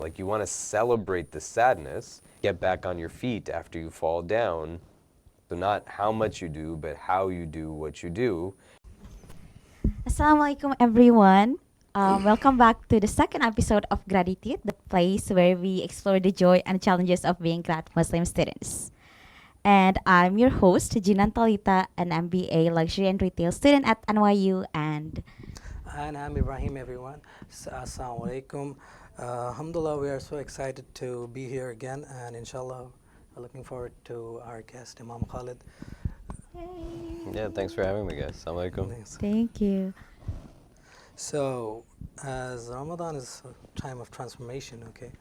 Like, you want to celebrate the sadness, get back on your feet after you fall down. So not how much you do, but how you do what you do. Assalamualaikum everyone. Welcome back to the second episode of GRAD-ITUDE, the place where we explore the joy and challenges of being grad Muslim students. And I'm your host, Jinan Talita, an MBA Luxury and Retail student at NYU. And And I'm Ibrahim, everyone. Assalamu alaikum. Alhamdulillah, we are so excited to be here again, and inshallah, we're looking forward to our guest, Imam Khalid. Yeah, thanks for having me, guys. Assalamu alaikum. Thanks. thank you. So, as Ramadan is a time of transformation, okay,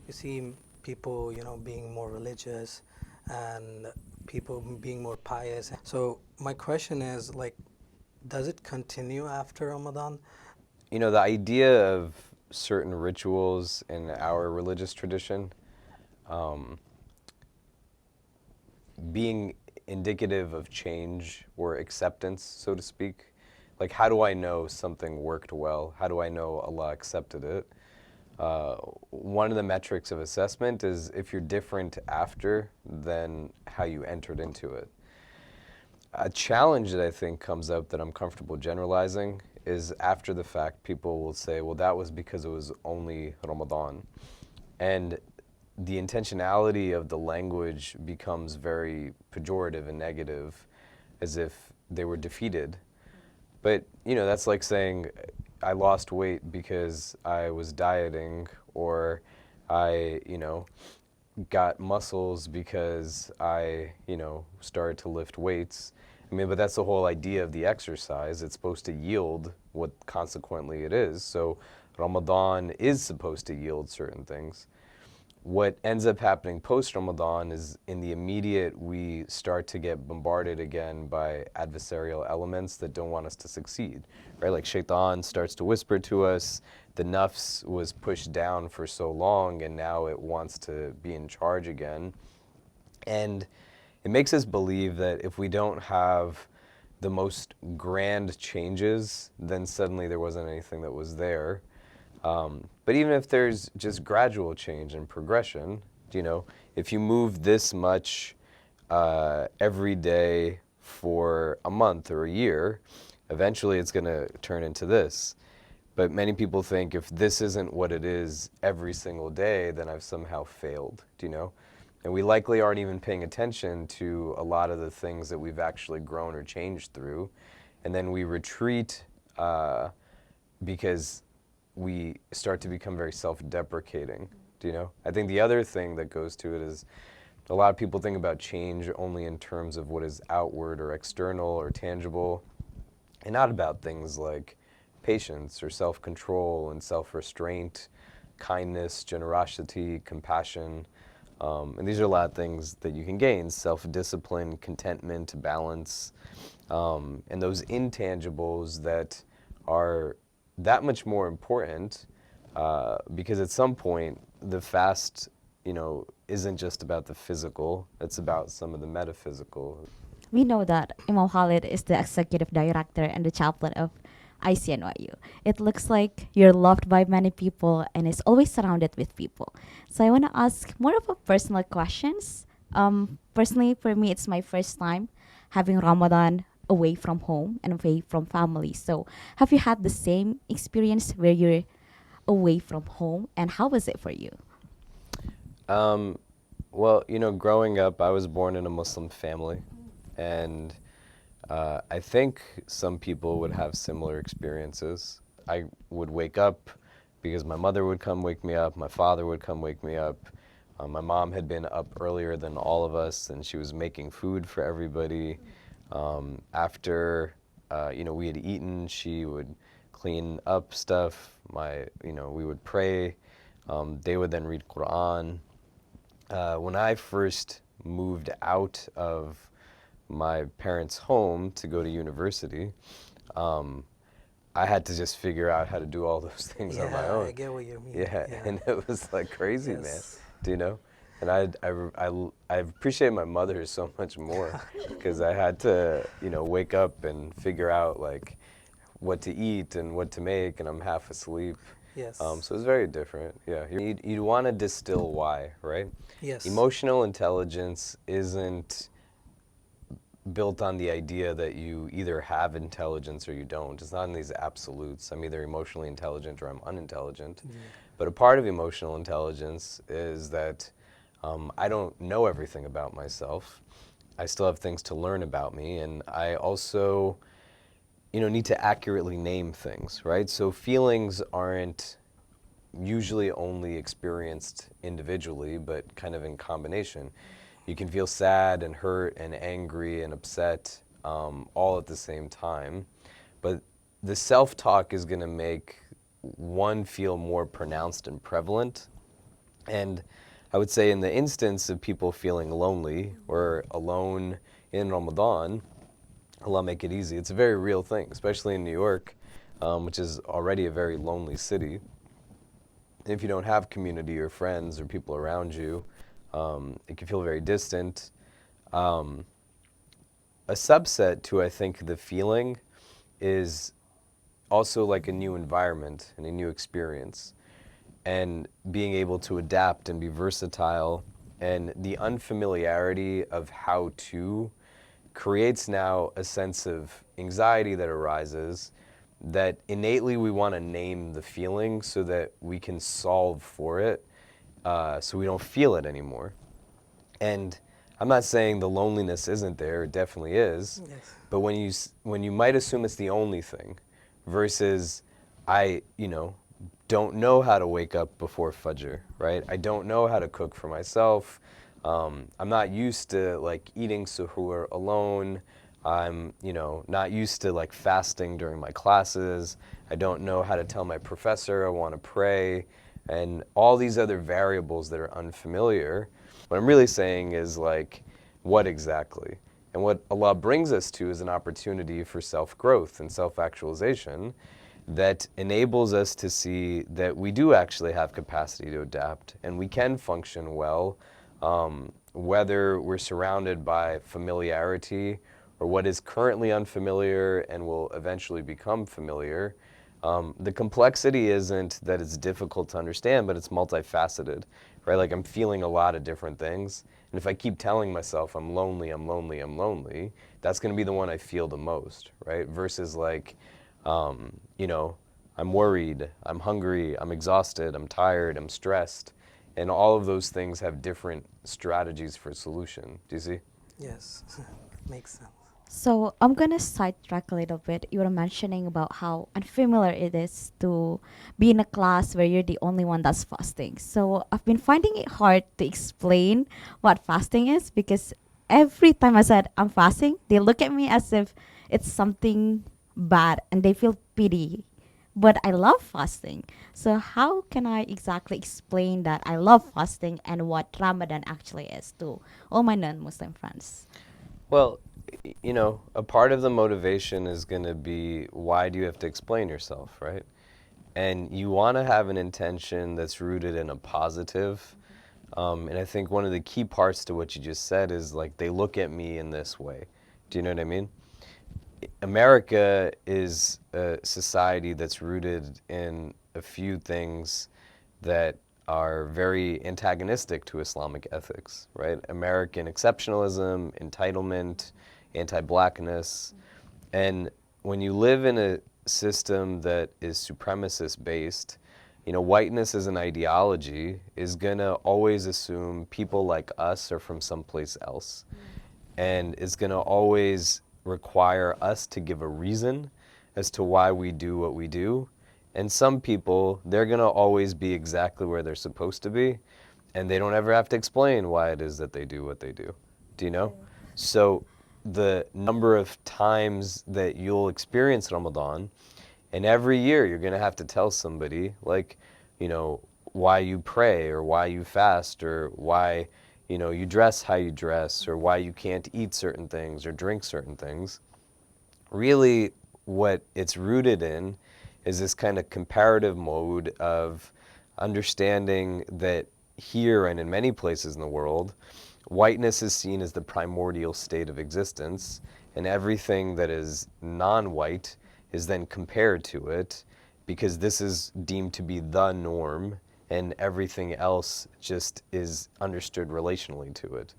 you see people, being more religious and people being more pious. So, my question is, like, does it continue after Ramadan? You know, the idea of certain rituals in our religious tradition being indicative of change or acceptance, so to speak. Like, how do I know something worked well? How do I know Allah accepted it? One of the metrics of assessment is if you're different after than how you entered into it. A challenge that I think comes up that I'm comfortable generalizing is after the fact, people will say, well, that was because it was only Ramadan. And the intentionality of the language becomes very pejorative and negative, as if they were defeated. But, you know, that's like saying I lost weight because I was dieting, or I, got muscles because I, started to lift weights. I mean, but that's the whole idea of the exercise. It's supposed to yield what consequently it is. So Ramadan is supposed to yield certain things. What ends up happening post-Ramadan is in the immediate, we start to get bombarded again by adversarial elements that don't want us to succeed, right? Like shaitan starts to whisper to us, the nafs was pushed down for so long and now it wants to be in charge again. And it makes us believe that if we don't have the most grand changes, then suddenly there wasn't anything that was there. But even if there's just gradual change and progression, if you move this much every day for a month or a year, eventually it's going to turn into this. But many people think if this isn't what it is every single day, then I've somehow failed, And we likely aren't even paying attention to a lot of the things that we've actually grown or changed through. And then we retreat because we start to become very self-deprecating, I think the other thing that goes to it is a lot of people think about change only in terms of what is outward or external or tangible, and not about things like patience or self-control and self-restraint, kindness, generosity, compassion. And these are a lot of things that you can gain: self-discipline, contentment, balance, and those intangibles that are that much more important because at some point the fast, isn't just about the physical, it's about some of the metaphysical. We know that Imam Khalid is the Executive Director and the Chaplain of ICNYU. It looks like you're loved by many people and is always surrounded with people. So I want to ask more of a personal questions. Personally, for me, it's my first time having Ramadan away from home and away from family. So have you had the same experience where you're away from home, and how was it for you? Well, growing up, I was born in a Muslim family, and I think some people would have similar experiences. I would wake up because my mother would come wake me up, my father would come wake me up. My mom had been up earlier than all of us, and she was making food for everybody. After we had eaten, she would clean up stuff. We would pray. They would then read Quran. When I first moved out of my parents' home to go to university, I had to just figure out how to do all those things on my own. I get what you mean. Yeah, and it was like crazy, Yes. man. And I appreciate my mother so much more because I had to, wake up and figure out like what to eat and what to make, and I'm half asleep. Yes. So it's very different. Yeah, you'd want to distill why, right? Yes. Emotional intelligence isn't built on the idea that you either have intelligence or you don't. It's not in these absolutes. I'm either emotionally intelligent or I'm unintelligent. Yeah. But a part of emotional intelligence is that I don't know everything about myself. I still have things to learn about me, and I also, need to accurately name things, right? So feelings aren't usually only experienced individually, but kind of in combination. You can feel sad and hurt and angry and upset all at the same time. But the self-talk is going to make one feel more pronounced and prevalent. And I would say in the instance of people feeling lonely or alone in Ramadan, Allah make it easy. It's a very real thing, especially in New York, which is already a very lonely city. If you don't have community or friends or people around you, it can feel very distant. A subset to, I think, the feeling is also like a new environment and a new experience, and being able to adapt and be versatile, and the unfamiliarity of how to creates now a sense of anxiety that arises, that innately we want to name the feeling so that we can solve for it, so we don't feel it anymore. And I'm not saying the loneliness isn't there, it definitely is. Yes. But when you might assume it's the only thing, versus I, don't know how to wake up before Fajr, right? I don't know how to cook for myself. I'm not used to like eating suhoor alone. I'm, not used to like fasting during my classes. I don't know how to tell my professor I want to pray, and all these other variables that are unfamiliar. What I'm really saying is like, what exactly? And what Allah brings us to is an opportunity for self-growth and self-actualization that enables us to see that we do actually have capacity to adapt and we can function well, whether we're surrounded by familiarity or what is currently unfamiliar and will eventually become familiar. The complexity isn't that it's difficult to understand, but it's multifaceted, right? Like I'm feeling a lot of different things. And if I keep telling myself I'm lonely, I'm lonely, I'm lonely, that's going to be the one I feel the most, right? Versus like, I'm worried, I'm hungry, I'm exhausted, I'm tired, I'm stressed. And all of those things have different strategies for solution. Do you see? Yes. Makes sense. So I'm gonna sidetrack a little bit. You were mentioning about how unfamiliar it is to be in a class where you're the only one that's fasting. So I've been finding it hard to explain what fasting is because every time I said I'm fasting, they look at me as if it's something bad and they feel pity. But I love fasting. So how can I exactly explain that I love fasting and what Ramadan actually is to all my non-Muslim friends? Well, a part of the motivation is going to be, why do you have to explain yourself, right? And you want to have an intention that's rooted in a positive. And I think one of the key parts to what you just said is like, they look at me in this way. Do you know what I mean? America is a society that's rooted in a few things that are very antagonistic to Islamic ethics, right? American exceptionalism, entitlement, anti-blackness. And when you live in a system that is supremacist based, whiteness as an ideology is gonna always assume people like us are from someplace else. And it's gonna always require us to give a reason as to why we do what we do. And some people, they're gonna always be exactly where they're supposed to be, and they don't ever have to explain why it is that they do what they do. Do you know? So the number of times that you'll experience Ramadan, and every year you're gonna have to tell somebody, like, why you pray or why you fast or why, you dress how you dress or why you can't eat certain things or drink certain things. Really, what it's rooted in is this kind of comparative mode of understanding that here and in many places in the world, whiteness is seen as the primordial state of existence, and everything that is non-white is then compared to it, because this is deemed to be the norm, and everything else just is understood relationally to it.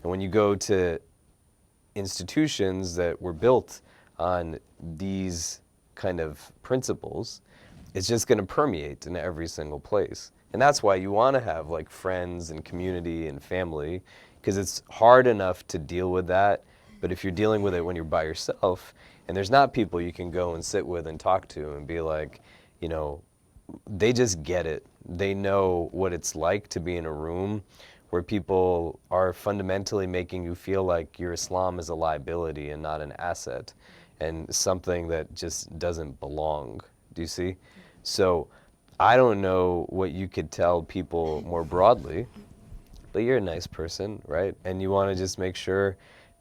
And when you go to institutions that were built on these kind of principles, it's just going to permeate in every single place. And that's why you want to have like friends and community and family, because it's hard enough to deal with that. But if you're dealing with it when you're by yourself, and there's not people you can go and sit with and talk to and be like, you know, they just get it. They know what it's like to be in a room where people are fundamentally making you feel like your Islam is a liability and not an asset, and something that just doesn't belong. Do you see? So I don't know what you could tell people more broadly, but you're a nice person, right? And you want to just make sure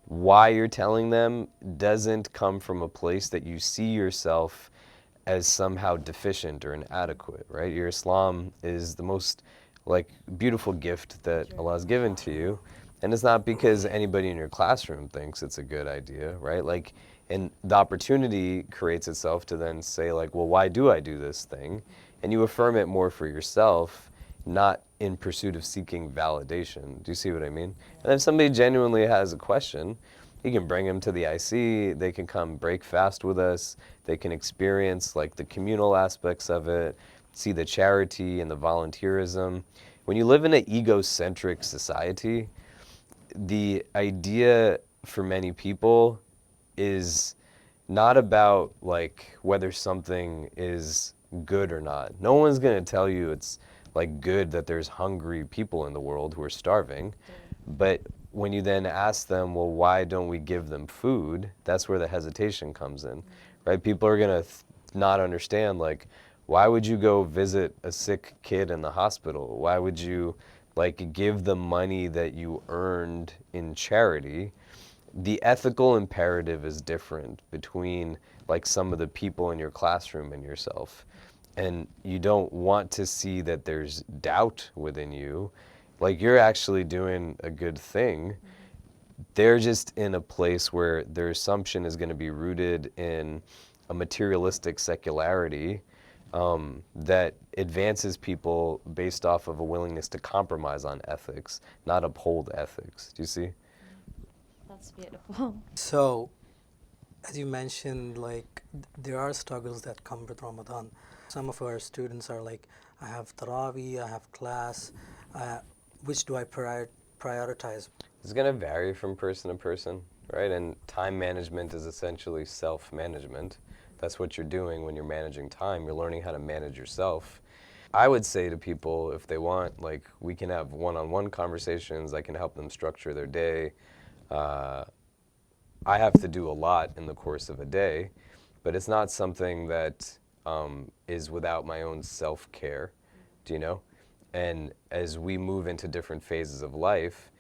why you're telling them doesn't come from a place that you see yourself as somehow deficient or inadequate, right? Your Islam is the most like beautiful gift that Allah has given to you, and it's not because anybody in your classroom thinks it's a good idea, right? Like, and the opportunity creates itself to then say like, well, why do I do this thing? And you affirm it more for yourself, not in pursuit of seeking validation. Do you see what I mean? And if somebody genuinely has a question, you can bring them to the IC, they can come break fast with us, they can experience like the communal aspects of it, see the charity and the volunteerism. When you live in an egocentric society, the idea for many people is not about like whether something is good or not. No one's going to tell you it's like good that there's hungry people in the world who are starving. But when you then ask them, well, why don't we give them food? That's where the hesitation comes in, right? People are going to not understand, like, why would you go visit a sick kid in the hospital? Why would you like give the money that you earned in charity? The ethical imperative is different between like some of the people in your classroom and yourself. And you don't want to see that there's doubt within you. Like you're actually doing a good thing. They're just in a place where their assumption is going to be rooted in a materialistic secularity that advances people based off of a willingness to compromise on ethics, not uphold ethics. Do you see? That's beautiful. So, as you mentioned, like there are struggles that come with Ramadan. Some of our students are like, I have Taraweeh, I have class, which do I prioritize? It's going to vary from person to person, right? And time management is essentially self-management. That's what you're doing when you're managing time. You're learning how to manage yourself. I would say to people, if they want, like, we can have one-on-one conversations. I can help them structure their day. I have to do a lot in the course of a day, but it's not something that is without my own self-care, do you know? And as we move into different phases of life,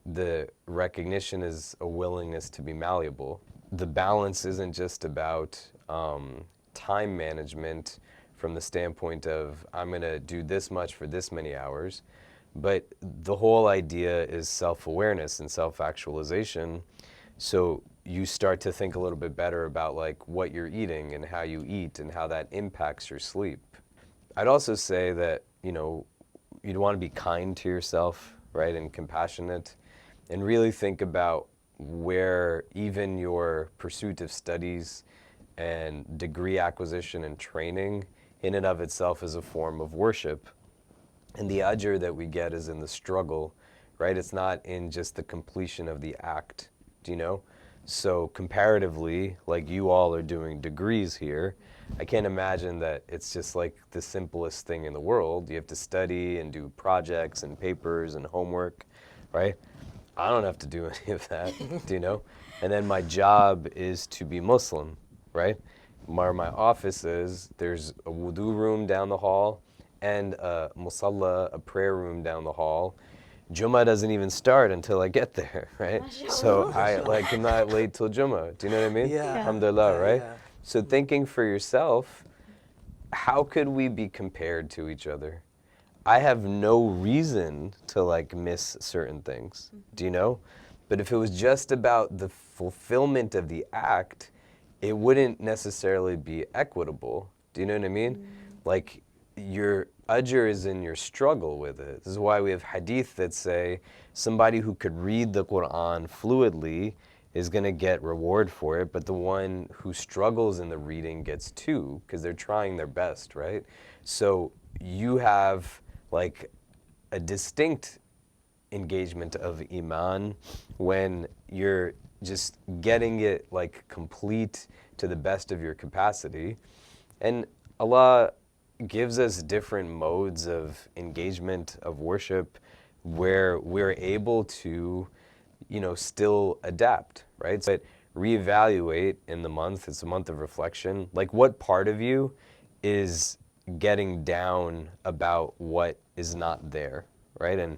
the recognition is a willingness to be malleable. The balance isn't just about time management from the standpoint of I'm going to do this much for this many hours, but the whole idea is self-awareness and self-actualization. So you start to think a little bit better about like what you're eating and how you eat and how that impacts your sleep. I'd also say that, you know, you'd want to be kind to yourself, right, and compassionate, and really think about where even your pursuit of studies and degree acquisition and training in and of itself is a form of worship. And the ajr that we get is in the struggle, right? It's not in just the completion of the act, do you know? So comparatively, like you all are doing degrees here, I can't imagine that it's just like the simplest thing in the world. You have to study and do projects and papers and homework, right? I don't have to do any of that, do you know? And then my job is to be Muslim, right? Where my office is, there's a wudu room down the hall and a musalla, a prayer room down the hall. Jummah doesn't even start until I get there, right? So I like am not late till Jummah. Do you know what I mean? Yeah. Alhamdulillah, right? Yeah. So thinking for yourself, how could we be compared to each other? I have no reason to like miss certain things, do you know? But if it was just about the fulfillment of the act, it wouldn't necessarily be equitable, Do you know what I mean? Like, your ajr is in your struggle with it. This is why we have hadith that say somebody who could read the Quran fluidly is going to get reward for it, but the one who struggles in the reading gets 2 because they're trying their best, right? So you have like a distinct engagement of iman when you're just getting it like complete to the best of your capacity. And Allah gives us different modes of engagement, of worship, where we're able to, still adapt, right? But reevaluate in the month. It's a month of reflection. Like, what part of you is getting down about what is not there, right? And,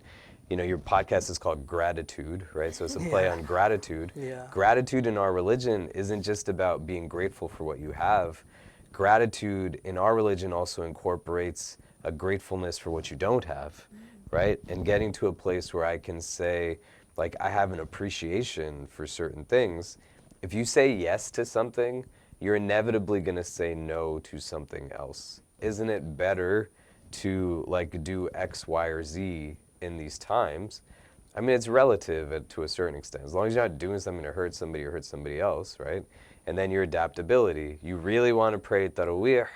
your podcast is called GRAD-ITUDE, right? So it's a play on gratitude. Yeah. Gratitude in our religion isn't just about being grateful for what you have. Gratitude in our religion also incorporates a gratefulness for what you don't have, right? And getting to a place where I can say, like, I have an appreciation for certain things. If you say yes to something, you're inevitably going to say no to something else. Isn't it better to, like, do X, Y, or Z in these times? I mean, it's relative to a certain extent. As long as you're not doing something to hurt somebody or hurt somebody else, right? And then your adaptability. You really want to pray Taraweeh,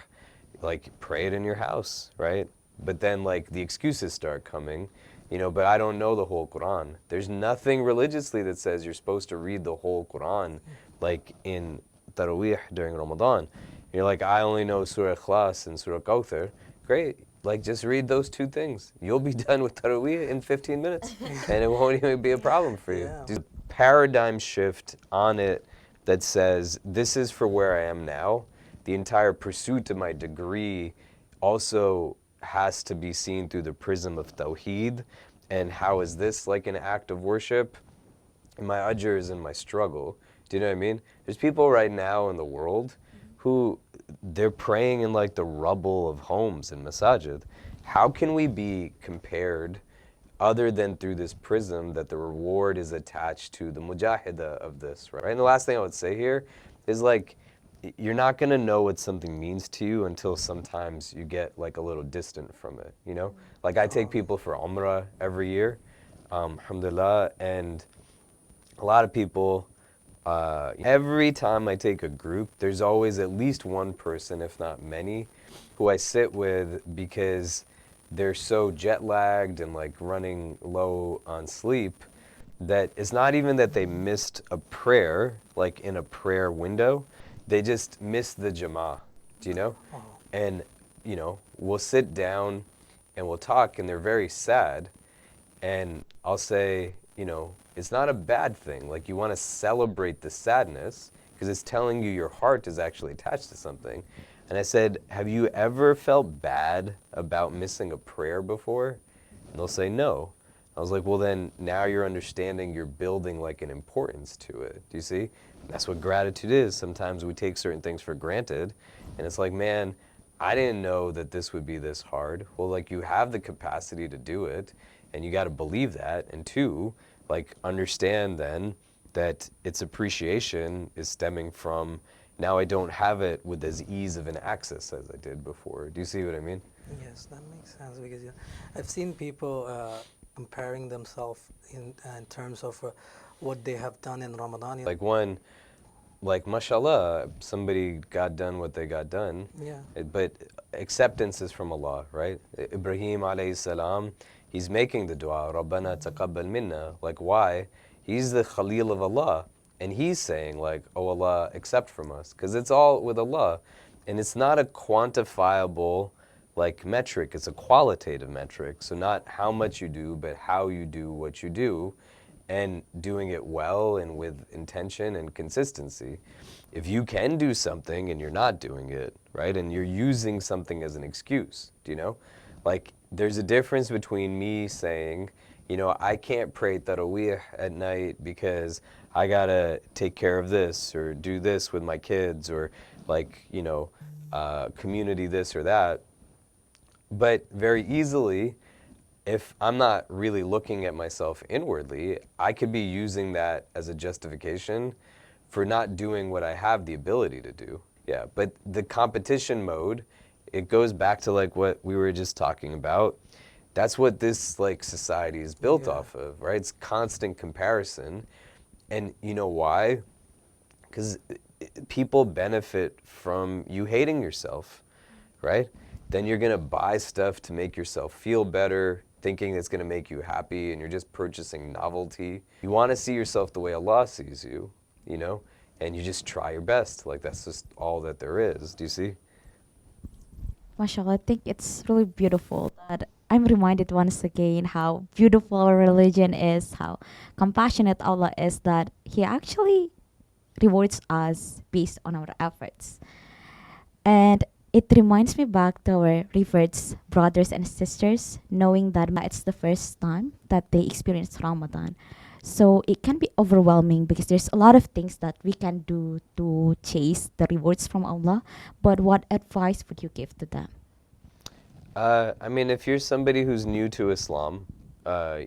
like, pray it in your house, right? But then, like, the excuses start coming, but I don't know the whole Quran. There's nothing religiously that says you're supposed to read the whole Quran, like, in Taraweeh during Ramadan. You're like, I only know Surah Ikhlas and Surah Kawthar. Great. Like, just read those 2 things. You'll be done with Taraweeh in 15 minutes, and it won't even be a problem for you. Yeah. There's a paradigm shift on it that says, this is for where I am now. The entire pursuit of my degree also has to be seen through the prism of Tawheed, and how is this like an act of worship? And my ajr is in my struggle. Do you know what I mean? There's people right now in the world who they're praying in like the rubble of homes in masajid. How can we be compared other than through this prism that the reward is attached to the mujahida of this, right? And the last thing I would say here is, like, you're not going to know what something means to you until sometimes you get like a little distant from it, Like, I take people for Umrah every year, alhamdulillah, and a lot of people, every time I take a group, there's always at least one person, if not many, who I sit with because they're so jet lagged and like running low on sleep that it's not even that they missed a prayer, like in a prayer window, they just missed the Jama'ah, do you know? And, we'll sit down and we'll talk, and they're very sad, and I'll say, it's not a bad thing. Like, you want to celebrate the sadness because it's telling you your heart is actually attached to something. And I said, have you ever felt bad about missing a prayer before? And they'll say no. I was like, well, then now you're understanding you're building like an importance to it. Do you see? That's what gratitude is. Sometimes we take certain things for granted, and it's like, man, I didn't know that this would be this hard. Well, like, you have the capacity to do it, and you got to believe that. And 2, like, understand then that its appreciation is stemming from, now I don't have it with as ease of an access as I did before. Do you see what I mean? Yes, that makes sense, because I've seen people comparing themselves in terms of what they have done in Ramadan. Like, one, like, mashallah, somebody got done what they got done. Yeah. But acceptance is from Allah, right? Ibrahim alayhi salam, he's making the dua, Rabbana taqabbal minna. Like, why? He's the Khalil of Allah. And he's saying, like, oh Allah, accept from us. Because it's all with Allah. And it's not a quantifiable, like, metric. It's a qualitative metric. So not how much you do, but how you do what you do. And doing it well and with intention and consistency. If you can do something and you're not doing it, right, and you're using something as an excuse, do you know? Like, there's a difference between me saying, I can't pray Taraweeh at night because I gotta take care of this or do this with my kids or, like, community this or that. But very easily, if I'm not really looking at myself inwardly, I could be using that as a justification for not doing what I have the ability to do. Yeah, but the competition mode, it goes back to like what we were just talking about. That's what this like society is built Yeah. off of, right? It's constant comparison. And you know why? Because people benefit from you hating yourself, right? Then you're gonna buy stuff to make yourself feel better, thinking it's gonna make you happy, and you're just purchasing novelty. You wanna see yourself the way Allah sees you, you know? And you just try your best. Like, that's just all that there is. Do you see? Mashallah, I think it's really beautiful that I'm reminded once again how beautiful our religion is, how compassionate Allah is, that He actually rewards us based on our efforts. And it reminds me back to our revered brothers and sisters, knowing that it's the first time that they experience Ramadan. So it can be overwhelming because there's a lot of things that we can do to chase the rewards from Allah. But what advice would you give to them? I mean, if you're somebody who's new to Islam,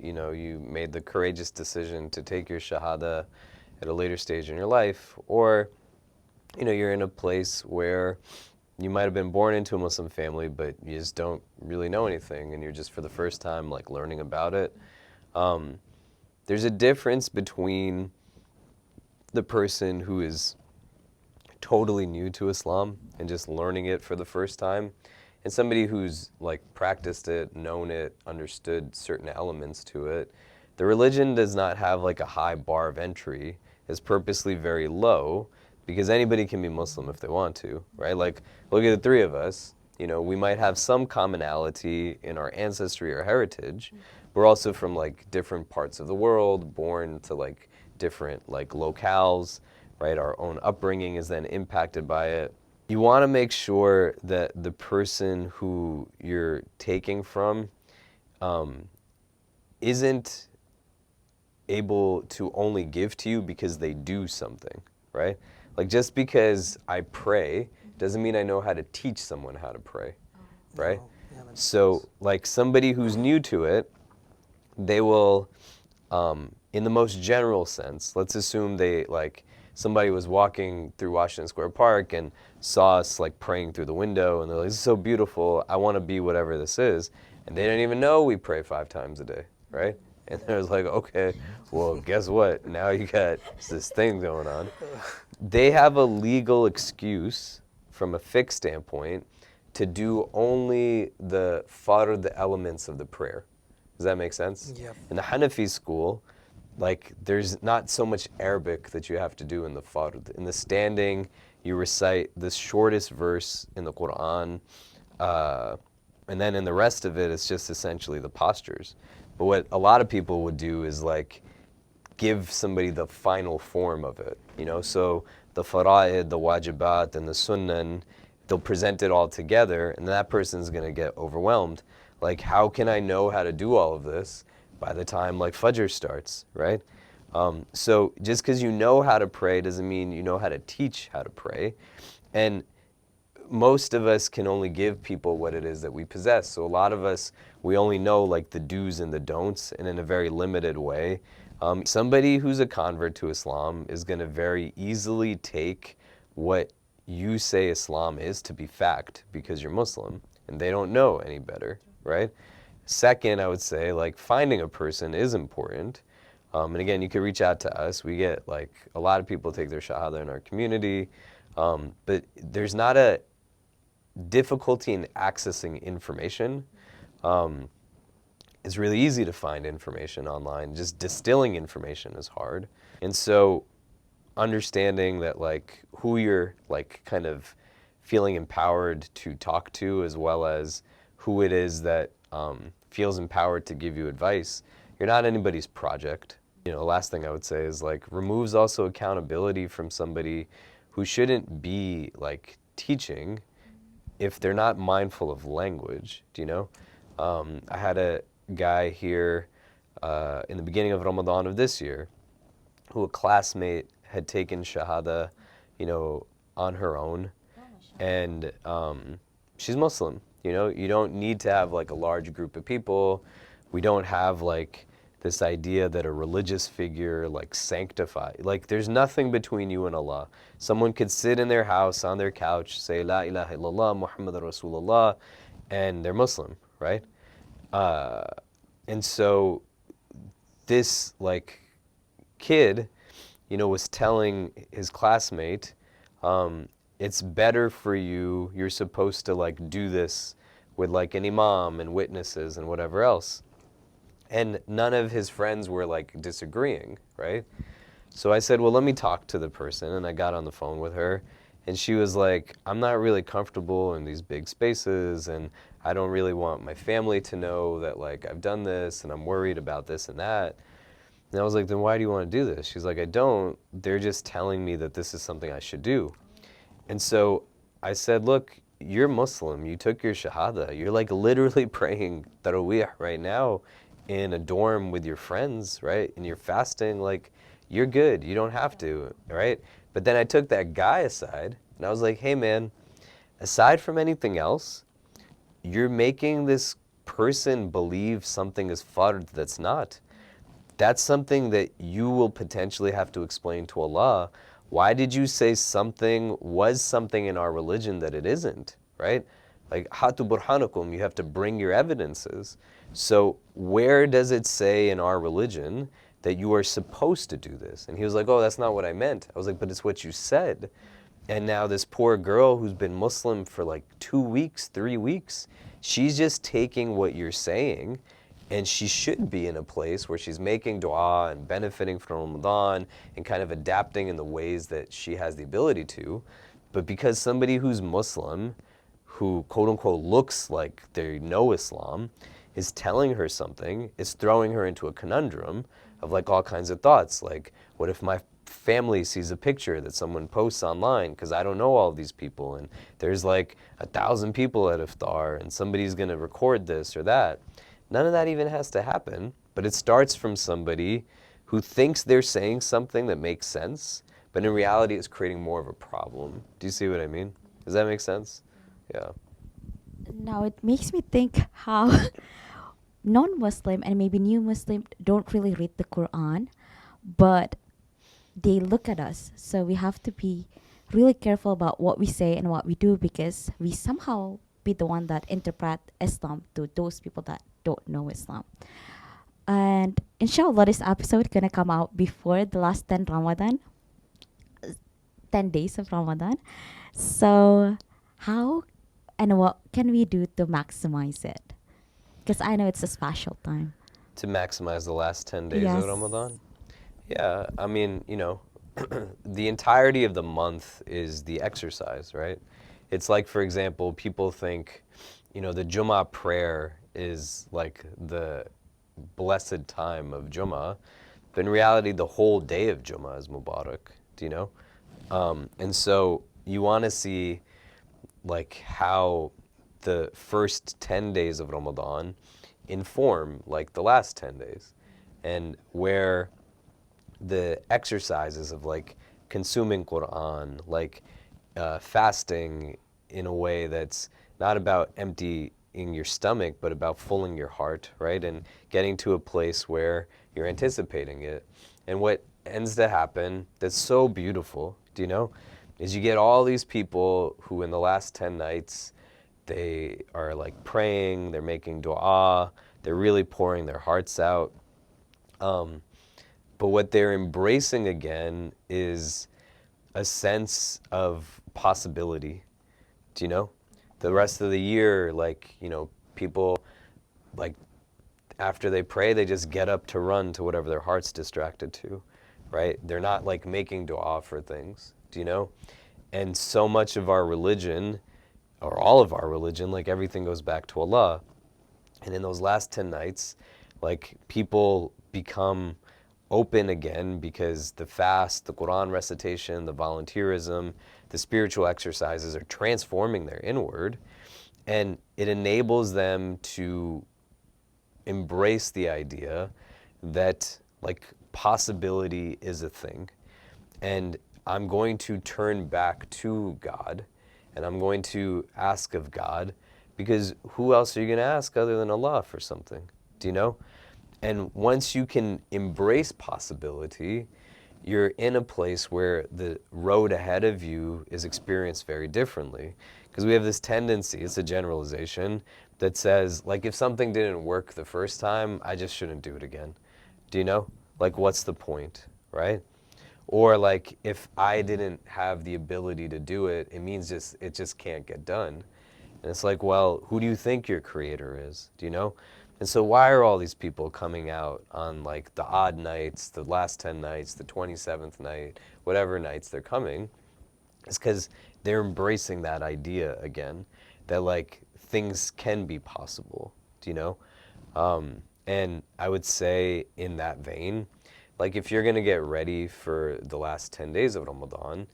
you know, you made the courageous decision to take your Shahada at a later stage in your life, or, you know, you're in a place where you might have been born into a Muslim family, but you just don't really know anything, and you're just for the first time, like, learning about it. There's a difference between the person who is totally new to Islam and just learning it for the first time, and somebody who's like practiced it, known it, understood certain elements to it. The religion does not have like a high bar of entry. It's purposely very low because anybody can be Muslim if they want to, right? Like, look at the three of us. You know, we might have some commonality in our ancestry or heritage. We're also from like different parts of the world, born to like different like locales, right? Our own upbringing is then impacted by it. You want to make sure that the person who you're taking from isn't able to only give to you because they do something, right? Like, just because I pray doesn't mean I know how to teach someone how to pray, right? No, yeah, that makes So, sense. like, somebody who's new to it, they will, in the most general sense, let's assume they, like, somebody was walking through Washington Square Park and saw us, like, praying through the window, and they're like, this is so beautiful, I want to be whatever this is. And they didn't even know we pray 5 times a day, right? And they're like, okay, well, guess what? Now you got this thing going on. They have a legal excuse from a fiqh standpoint to do only the fard elements of the prayer. Does that make sense? Yeah. In the Hanafi school, like, there's not so much Arabic that you have to do in the fard. In the standing, you recite the shortest verse in the Quran, and then in the rest of it, it's just essentially the postures. But what a lot of people would do is like give somebody the final form of it, you know? So the fara'id, the wajibat, and the sunan, they'll present it all together, and that person's gonna get overwhelmed. Like, how can I know how to do all of this by the time like Fajr starts, right? So just because you know how to pray doesn't mean you know how to teach how to pray. And most of us can only give people what it is that we possess. So a lot of us, we only know like the do's and the don'ts, and in a very limited way. Somebody who's a convert to Islam is going to very easily take what you say Islam is to be fact because you're Muslim, and they don't know any better, right? Second, I would say, like, finding a person is important. And again, you could reach out to us. We get, like, a lot of people take their Shahada in our community. But there's not a difficulty in accessing information. It's really easy to find information online. Just distilling information is hard. And so understanding that, like, who you're, like, kind of feeling empowered to talk to, as well as who it is that feels empowered to give you advice. You're not anybody's project. You know, the last thing I would say is, like, removes also accountability from somebody who shouldn't be, like, teaching if they're not mindful of language, do you know? I had a guy here in the beginning of Ramadan of this year who a classmate had taken Shahada, you know, on her own. And she's Muslim, you know? You don't need to have, like, a large group of people. We don't have, like, this idea that a religious figure like like there's nothing between you and Allah. Someone could sit in their house on their couch, say La ilaha illallah Muhammad Rasulullah, and they're Muslim, right? And so this like kid, you know, was telling his classmate, it's better for you, you're supposed to like do this with like an imam and witnesses and whatever else. And none of his friends were like disagreeing, right? So I said, well, let me talk to the person. And I got on the phone with her. And she was like, I'm not really comfortable in these big spaces. And I don't really want my family to know that like I've done this. And I'm worried about this and that. And I was like, then why do you want to do this? She's like, I don't. They're just telling me that this is something I should do. And so I said, look, you're Muslim. You took your Shahada. You're like literally praying Taraweeh right now in a dorm with your friends, right? And you're fasting, like, you're good. You don't have to, right? But then I took that guy aside and I was like, hey man, aside from anything else, you're making this person believe something is fard that's not. That's something that you will potentially have to explain to Allah. Why did you say something was something in our religion that it isn't, right? Like, hatu burhanukum, you have to bring your evidences. So where does it say in our religion that you are supposed to do this? And he was like, oh, that's not what I meant. I was like, but it's what you said. And now this poor girl who's been Muslim for like 2 weeks, 3 weeks, she's just taking what you're saying, and she should be in a place where she's making dua and benefiting from Ramadan and kind of adapting in the ways that she has the ability to. But because somebody who's Muslim, who quote unquote looks like they know Islam, is telling her something, is throwing her into a conundrum of like all kinds of thoughts. Like, what if my family sees a picture that someone posts online, because I don't know all of these people, and there's like 1,000 people at iftar and somebody's going to record this or that. None of that even has to happen, but it starts from somebody who thinks they're saying something that makes sense, but in reality it's creating more of a problem. Do you see what I mean? Does that make sense? Yeah. Now it makes me think how non-Muslim and maybe new Muslim don't really read the Quran, but they look at us. So we have to be really careful about what we say and what we do, because we somehow be the one that interpret Islam to those people that don't know Islam. And inshallah, this episode gonna come out before the last 10 Ramadan, 10 days of Ramadan. So how and what can we do to maximize it? Because I know it's a special time. To maximize the last 10 days Yes. of Ramadan? Yeah, I mean, you know, the entirety of the month is the exercise, right? It's like, for example, people think, you know, the Jummah prayer is like the blessed time of Jummah, but in reality, the whole day of Jummah is Mubarak, do you know? And so you want to see like how the first 10 days of Ramadan inform like the last 10 days, and where the exercises of like consuming Quran, like fasting in a way that's not about emptying your stomach, but about filling your heart, right? And getting to a place where you're anticipating it. And what ends to happen that's so beautiful, do you know, is you get all these people who in the last 10 nights, they are like praying, they're making dua, they're really pouring their hearts out. But what they're embracing again is a sense of possibility. Do you know? The rest of the year, like, you know, people, like, after they pray, they just get up to run to whatever their heart's distracted to, right? They're not, like, making dua for things. Do you know? And so much of our religion, or all of our religion, like, everything goes back to Allah. And in those last 10 nights, like, people become open again because the fast, the Quran recitation, the volunteerism, the spiritual exercises are transforming their inward, and it enables them to embrace the idea that like possibility is a thing, and I'm going to turn back to God, and I'm going to ask of God, because who else are you going to ask other than Allah for something? Do you know? And once you can embrace possibility, you're in a place where the road ahead of you is experienced very differently. Because we have this tendency, it's a generalization, that says, like, if something didn't work the first time, I just shouldn't do it again. Do you know? Like, what's the point, right? Or like, if I didn't have the ability to do it, it means it just can't get done. And it's like, well, who do you think your creator is? Do you know? And so why are all these people coming out on like the odd nights, the last 10 nights, the 27th night, whatever nights they're coming? It's because they're embracing that idea again, that like things can be possible, do you know? And I would say in that vein, like if you're going to get ready for the last 10 days of Ramadan,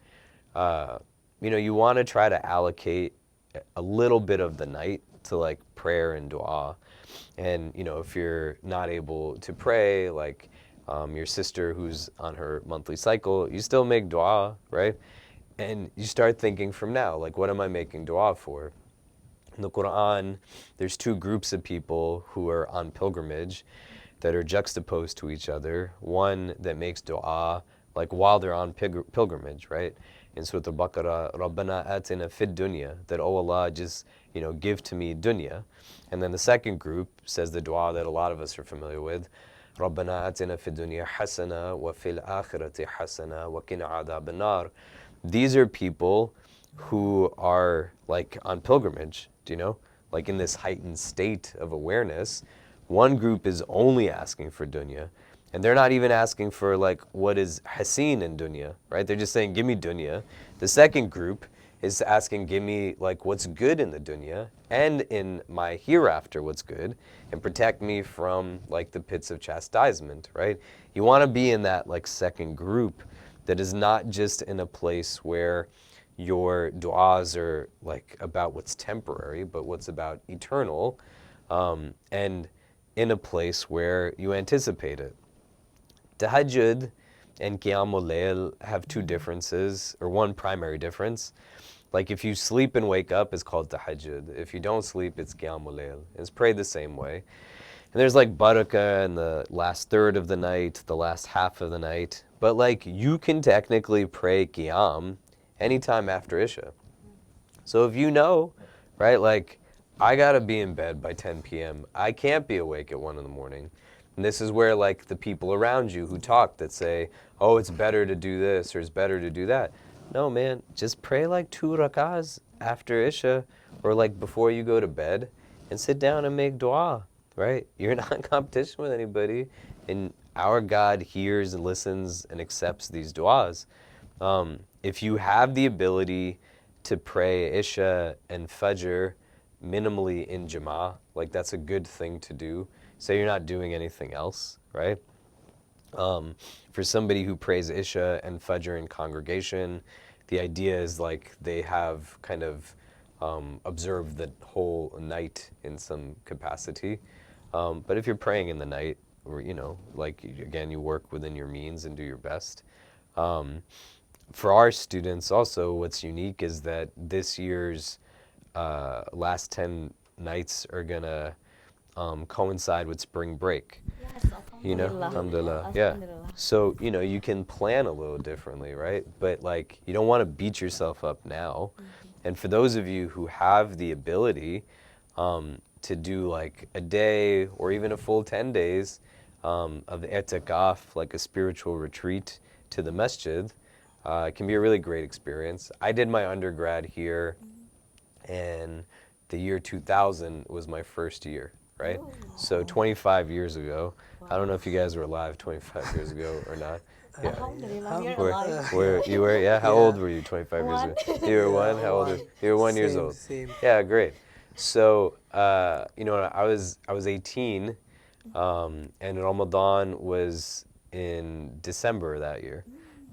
you know, you want to try to allocate a little bit of the night to like prayer and dua. And, you know, if you're not able to pray, like your sister who's on her monthly cycle, you still make dua, right? And you start thinking from now, like, what am I making dua for? In the Quran, there's two groups of people who are on pilgrimage that are juxtaposed to each other. One that makes dua like while they're on pilgrimage, right? In Surah Al-Baqarah, Rabbana atina fid dunya, that, oh Allah, just, you know, give to me dunya. And then the second group says the dua that a lot of us are familiar with, Rabbana atina fid dunya hasana wa fil akhirati hasana wa qina adhaban nar. These are people who are like on pilgrimage, do you know? Like in this heightened state of awareness. One group is only asking for dunya, and they're not even asking for like what is hasin in dunya, right? They're just saying, give me dunya. The second group is asking, give me like what's good in the dunya and in my hereafter what's good, and protect me from like the pits of chastisement, right? You want to be in that like second group that is not just in a place where your du'as are like about what's temporary, but what's about eternal, and in a place where you anticipate it. Tahajjud and Qiyamul Layl have two differences, or one primary difference. Like if you sleep and wake up, it's called Tahajjud. If you don't sleep, it's Qiyamul Layl. It's prayed the same way. And there's like barakah in the last third of the night, the last half of the night. But like you can technically pray Qiyam anytime after Isha. So if you know, right, like I gotta be in bed by 10 p.m. I can't be awake at 1 in the morning. And this is where like the people around you who talk that say, oh, it's better to do this or it's better to do that. No, man, just pray like 2 rakahs after Isha or like before you go to bed and sit down and make dua, right? You're not in competition with anybody, and our God hears and listens and accepts these duas. If you have the ability to pray Isha and Fajr minimally in Jama'ah, like that's a good thing to do. Say you're not doing anything else, right? For somebody who prays Isha and Fajr in congregation, the idea is like they have kind of observed the whole night in some capacity. But if you're praying in the night, or, you know, like again, you work within your means and do your best. For our students also, what's unique is that this year's last 10 nights are gonna coincide with spring break. Yes, You know, alhamdulillah, yeah. So, you know, you can plan a little differently, right? But like, you don't want to beat yourself up now. And for those of you who have the ability to do like a day or even a full 10 days of i'tikaf, like a spiritual retreat to the masjid, it can be a really great experience. I did my undergrad here, and the year 2000 was my first year, right? So 25 years ago. I don't know if you guys were alive 25 years ago or not. Yeah. Alhamdulillah, we're Were, alive. were you were, yeah? How Yeah. old were you 25 years One. ago? You were one? How old were you? You were 1 years Same, old. same. Yeah, great. So, you know, I was 18, and Ramadan was in December that year,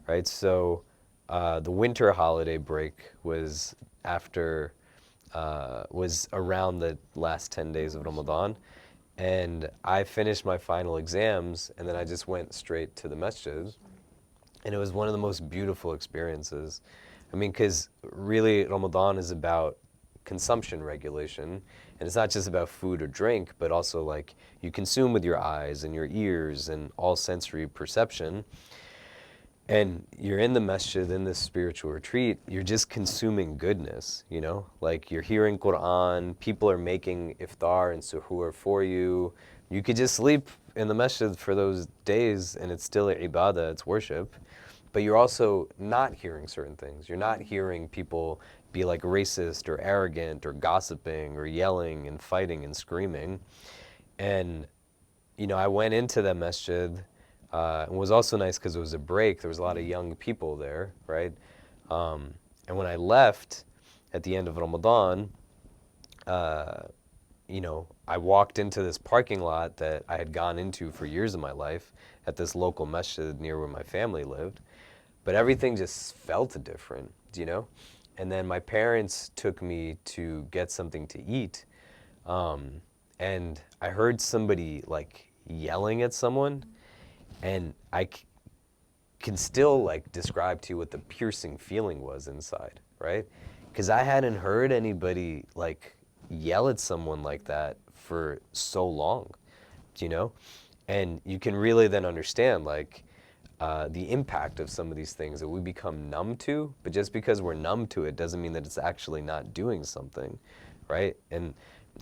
right? So, the winter holiday break was after, was around the last 10 days of Ramadan. And I finished my final exams, and then I just went straight to the masjid. And it was one of the most beautiful experiences. I mean, because really Ramadan is about consumption regulation, And it's not just about food or drink, but also like you consume with your eyes and your ears and all sensory perception. And you're in the masjid, in this spiritual retreat, you're just consuming goodness, you know? Like you're hearing Quran, people are making iftar and suhoor for you. You could just sleep in the masjid for those days and it's still ibadah, it's worship. But you're also not hearing certain things. You're not hearing people be like racist or arrogant or gossiping or yelling and fighting and screaming. And, you know, I went into the masjid. It was also nice because it was a break. There was a lot of young people there, right? And when I left at the end of Ramadan, you know, I walked into this parking lot that I had gone into for years of my life at this local masjid near where my family lived. But everything just felt different, you know? And then my parents took me to get something to eat. And I heard somebody like yelling at someone. And I can still like describe to you what the piercing feeling was inside, right? Because I hadn't heard anybody like yell at someone like that for so long, you know? And you can really then understand like the impact of some of these things that we become numb to, but just because we're numb to it doesn't mean that it's actually not doing something, right? And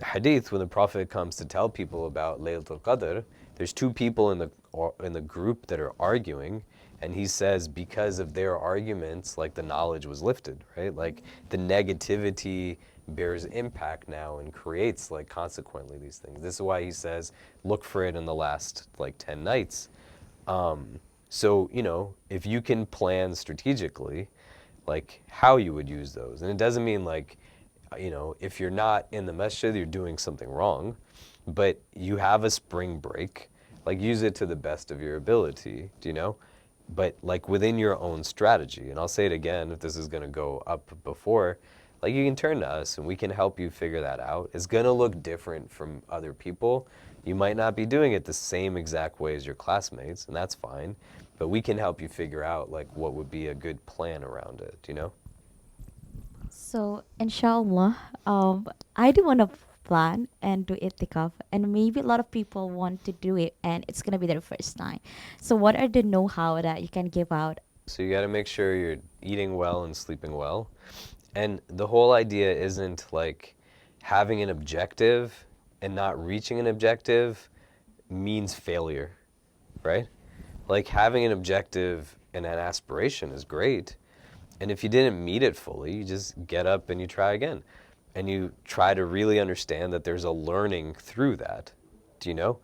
hadith, when the Prophet comes to tell people about Laylatul Qadr, there's two people in the group that are arguing, and he says because of their arguments, like the knowledge was lifted, right? Like the negativity bears impact now and creates like consequently these things. This is why he says, look for it in the last like 10 nights. So, you know, if you can plan strategically, like how you would use those. And it doesn't mean like, you know, if you're not in the masjid, you're doing something wrong, but you have a spring break, like use it to the best of your ability, do you know? But like within your own strategy. And I'll say it again, if this is gonna go up before, like you can turn to us and we can help you figure that out. It's gonna look different from other people. You might not be doing it the same exact way as your classmates, and that's fine, but we can help you figure out like what would be a good plan around it, you know? So, inshallah, I do want to plan and do itikaf, and maybe a lot of people want to do it, and it's gonna be their first time. So, what are the know-how that you can give out? So you gotta make sure you're eating well and sleeping well. And the whole idea isn't like having an objective and not reaching an objective means failure, right? Like having an objective and an aspiration is great. And if you didn't meet it fully, you just get up and you try again. And you try to really understand that there's a learning through that. Do you know?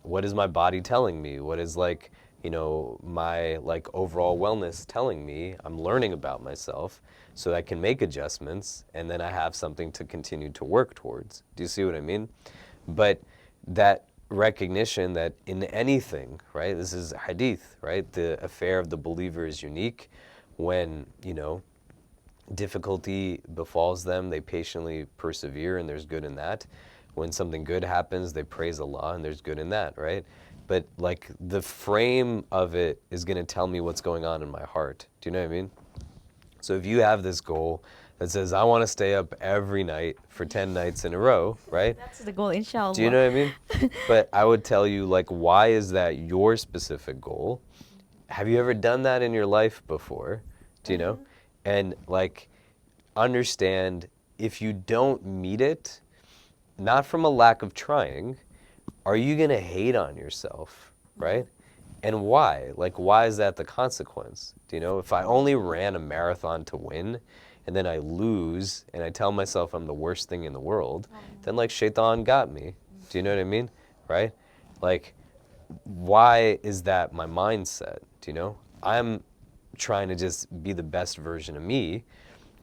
What is my body telling me? What is like, you know, my like overall wellness telling me? I'm learning about myself so that I can make adjustments and then I have something to continue to work towards. Do you see what I mean? But that recognition that in anything, right? This is hadith, right? The affair of the believer is unique. When, you know, difficulty befalls them, they patiently persevere and there's good in that. When something good happens, they praise Allah and there's good in that, right? But like the frame of it is going to tell me what's going on in my heart. Do you know what I mean? So if you have this goal that says, I want to stay up every night for 10 nights in a row, right? That's the goal, inshallah. Do you know what I mean? But I would tell you, like, why is that your specific goal? Have you ever done that in your life before? Do you know? And like, understand if you don't meet it, not from a lack of trying, are you gonna hate on yourself, right? And why? Like, why is that the consequence? Do you know? If I only ran a marathon to win, and then I lose, and I tell myself I'm the worst thing in the world, then like shaitan got me. Do you know what I mean? Right? Like, why is that my mindset? Do you know? I'm trying to just be the best version of me.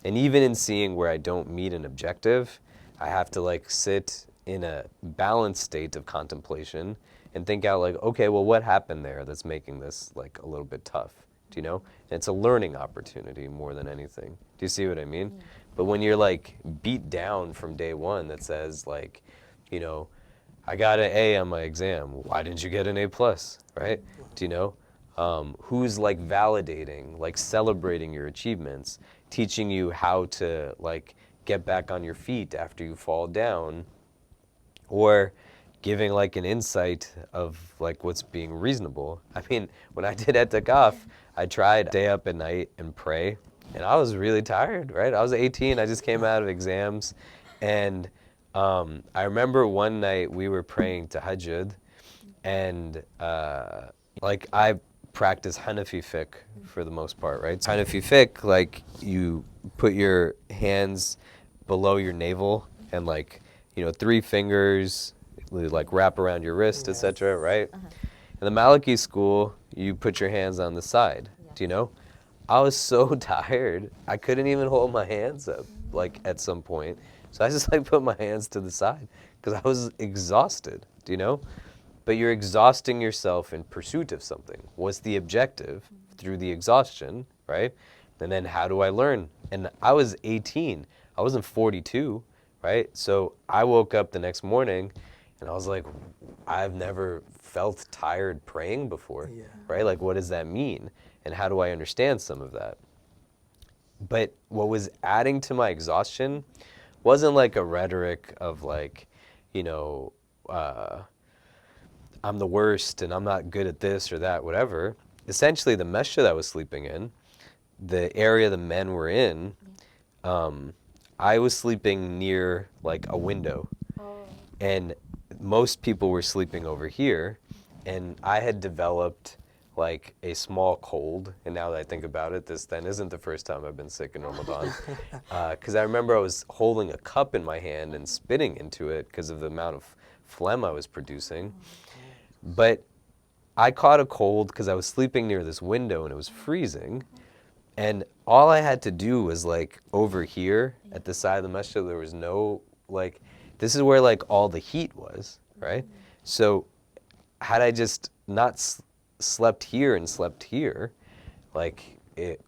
And even in seeing where I don't meet an objective, I have to like sit in a balanced state of contemplation and think out like, okay, well, what happened there that's making this like a little bit tough? Do you know? And it's a learning opportunity more than anything. Do you see what I mean? Yeah. But when you're like beat down from day one that says like, you know, I got an A on my exam. Why didn't you get an A plus, right? Do you know? Who's like validating, like celebrating your achievements, teaching you how to like get back on your feet after you fall down, or giving like an insight of like what's being reasonable. I mean, when I did etikaf, I tried to stay up at night and pray, and I was really tired, right? I was 18, I just came out of exams, and I remember one night we were praying tahajjud, and like I practice Hanafi fiqh for the most part, right? So Hanafi fiqh, like you put your hands below your navel and like, you know, 3 fingers like wrap around your wrist, Yes. etc., right? In the Maliki school, you put your hands on the side. Do you know? I was so tired, I couldn't even hold my hands up, like at some point. So I just like put my hands to the side because I was exhausted. Do you know? But you're exhausting yourself in pursuit of something. What's the objective through the exhaustion, right? And then how do I learn? And I was 18. I wasn't 42, right? So I woke up the next morning and I was like, I've never felt tired praying before, Yeah. right? Like, what does that mean? And how do I understand some of that? But what was adding to my exhaustion wasn't like a rhetoric of like, you know, I'm the worst and I'm not good at this or that, whatever. Essentially, the masjid I was sleeping in, the area the men were in, I was sleeping near like a window. And most people were sleeping over here. And I had developed like a small cold. And now that I think about it, this then isn't the first time I've been sick in Ramadan. Because I remember I was holding a cup in my hand and spitting into it because of the amount of phlegm I was producing. But I caught a cold because I was sleeping near this window and it was freezing. And all I had to do was like over here at the side of the masjid, there was no like, this is where like all the heat was, right? So had I just not slept here and slept here, like it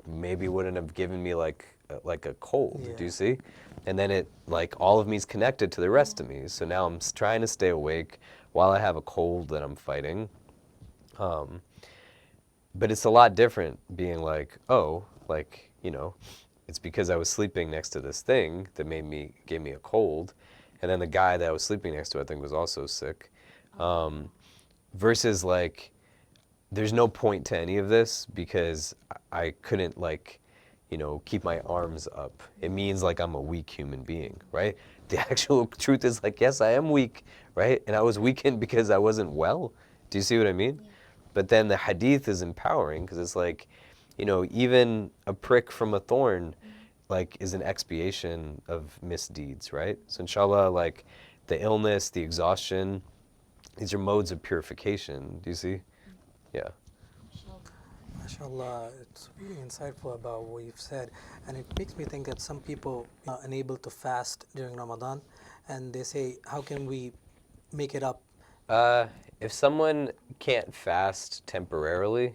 maybe wouldn't have given me like a cold, Yeah. do you see? And then it like all of me is connected to the rest of me. So now I'm trying to stay awake while I have a cold that I'm fighting. But it's a lot different being like, oh, like, you know, it's because I was sleeping next to this thing that gave me a cold. And then the guy that I was sleeping next to, I think, was also sick. Versus like, there's no point to any of this because I couldn't like, you know, keep my arms up. It means like I'm a weak human being, right? The actual truth is like, yes, I am weak, right? And I was weakened because I wasn't well. Do you see what I mean? Yeah. But then the hadith is empowering because it's like, you know, even a prick from a thorn like is an expiation of misdeeds, right? So inshallah, like the illness, the exhaustion, these are modes of purification. Do you see? Yeah. MashaAllah, it's really insightful about what you've said, and it makes me think that some people are unable to fast during Ramadan, and they say, how can we make it up? If someone can't fast temporarily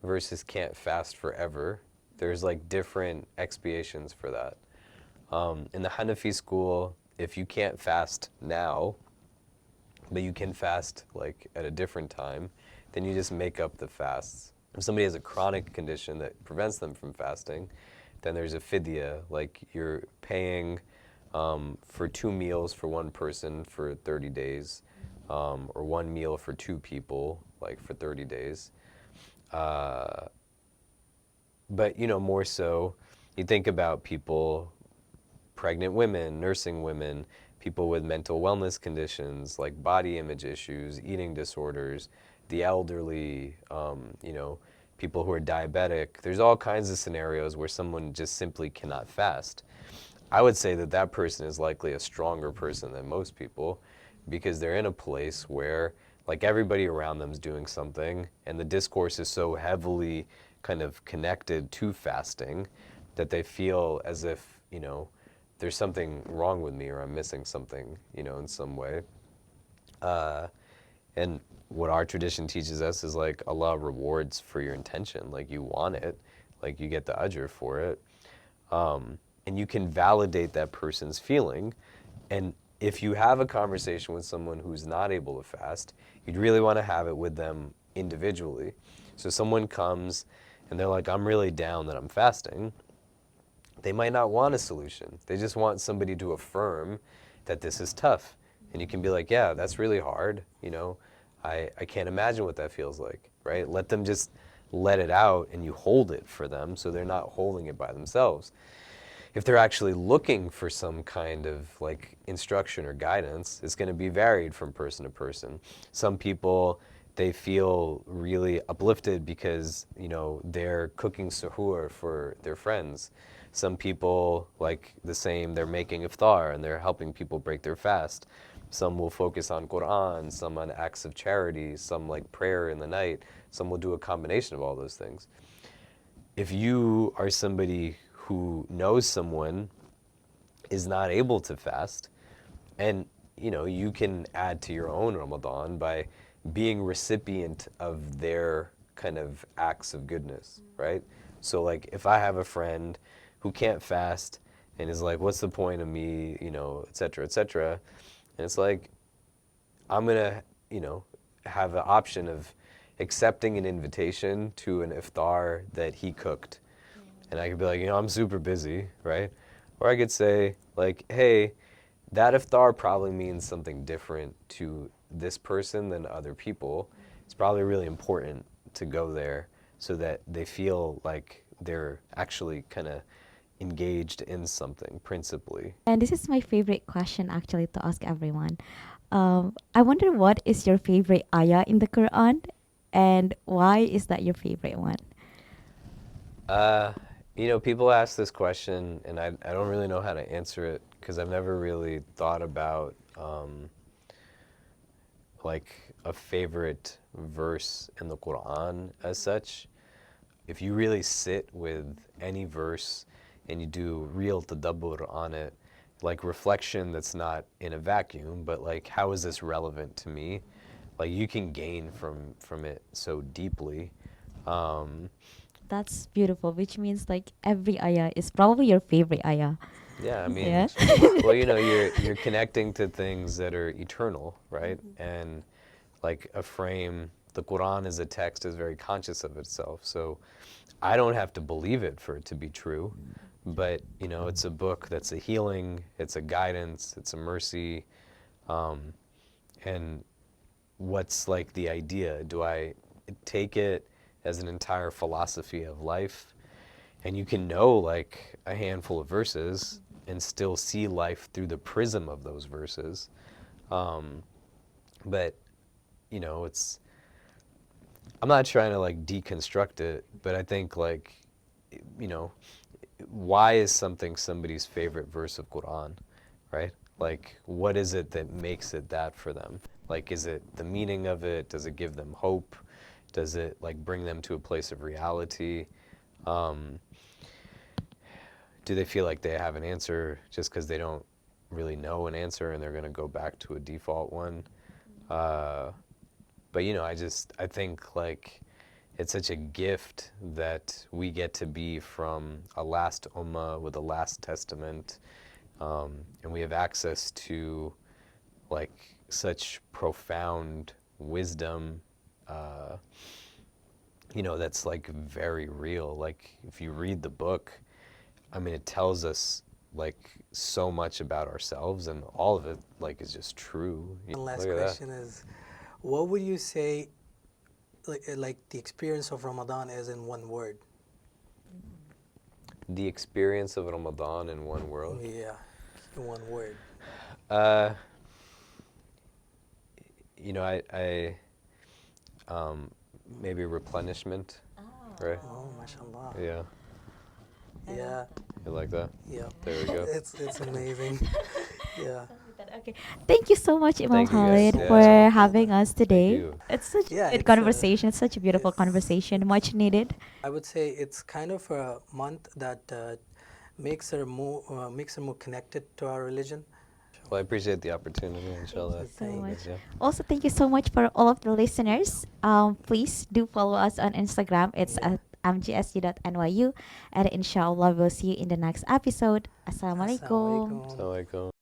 versus can't fast forever, there's like different expiations for that. In the Hanafi school, if you can't fast now, but you can fast like at a different time, then you just make up the fasts. If somebody has a chronic condition that prevents them from fasting, then there's a fidya, like you're paying for 2 meals for one person for 30 days, or 1 meal for 2 people, like for 30 days. But you know, more so, you think about people, pregnant women, nursing women, people with mental wellness conditions like body image issues, eating disorders, the elderly, you know, people who are diabetic. There's all kinds of scenarios where someone just simply cannot fast. I would say that that person is likely a stronger person than most people because they're in a place where like everybody around them is doing something and the discourse is so heavily kind of connected to fasting that they feel as if, you know, there's something wrong with me or I'm missing something, you know, in some way. And what our tradition teaches us is like Allah rewards for your intention. Like you want it, like you get the ajr for it. And you can validate that person's feeling. And if you have a conversation with someone who's not able to fast, you'd really want to have it with them individually. So someone comes and they're like, I'm really down that I'm fasting. They might not want a solution. They just want somebody to affirm that this is tough. And you can be like, yeah, that's really hard. You know, I can't imagine what that feels like, right? Let them just let it out, and you hold it for them so they're not holding it by themselves. If they're actually looking for some kind of like instruction or guidance, it's going to be varied from person to person. Some people, they feel really uplifted because, you know, they're cooking suhoor for their friends. Some people, like the same, they're making iftar and they're helping people break their fast. Some will focus on Quran, some on acts of charity, some like prayer in the night. Some will do a combination of all those things. If you are somebody who knows someone is not able to fast, and you know, you can add to your own Ramadan by being recipient of their kind of acts of goodness, right? So like if I have a friend who can't fast and is like, what's the point of me, you know, et cetera, et cetera. And it's like, I'm gonna, you know, have an option of accepting an invitation to an iftar that he cooked. And I could be like, you know, I'm super busy, right? Or I could say, like, hey, that iftar probably means something different to this person than other people. It's probably really important to go there so that they feel like they're actually kind of engaged in something principally. And this is my favorite question actually to ask everyone. I wonder, what is your favorite ayah in the Quran, and why is that your favorite one? You know, people ask this question, and I don't really know how to answer it because I've never really thought about like a favorite verse in the Quran as such. If you really sit with any verse and you do real tadabbur on it, like reflection that's not in a vacuum, but like, how is this relevant to me? Like, you can gain from it so deeply. That's beautiful, which means like every ayah is probably your favorite ayah. Yeah, I mean, Yeah. well, you know, you're connecting to things that are eternal, right? And like a frame, the Quran as a text is very conscious of itself. So I don't have to believe it for it to be true, but you know, it's a book that's a healing, it's a guidance, it's a mercy, and what's like the idea? Do I take it as an entire philosophy of life? And you can know like a handful of verses and still see life through the prism of those verses. But, you know, I'm not trying to like deconstruct it, but I think like, you know, why is something somebody's favorite verse of Quran, right? Like, what is it that makes it that for them? Like, is it the meaning of it? Does it give them hope? Does it like bring them to a place of reality? Do they feel like they have an answer just because they don't really know an answer and they're going to go back to a default one? But you know, I think like it's such a gift that we get to be from a last ummah with a last testament, and we have access to like such profound wisdom, you know, that's like very real. Like if you read the book, I mean, it tells us like so much about ourselves, and all of it like is just true. One last Look at that. question is, what would you say, like the experience of Ramadan is in one word? The experience of Ramadan in one word. Yeah, in one word. You know, I maybe replenishment, right? Oh, mashallah. Yeah, Yeah, you like that? yeah. There we go. It's amazing. Yeah. Okay. Thank you so much, Imam Thank you, guys. Khalid, Yeah. for having us today. you. It's such Yeah, a good it's conversation. It's such a beautiful it's- conversation, much needed. I would say it's kind of a month that makes her more connected to our religion. Well, I appreciate the opportunity, inshallah. So much. Yeah. Also, thank you so much for all of the listeners. Please do follow us on Instagram. It's Yeah. at mgsg.nyu. And inshallah, we'll see you in the next episode. Assalamualaikum. Assalamualaikum. Assalamualaikum.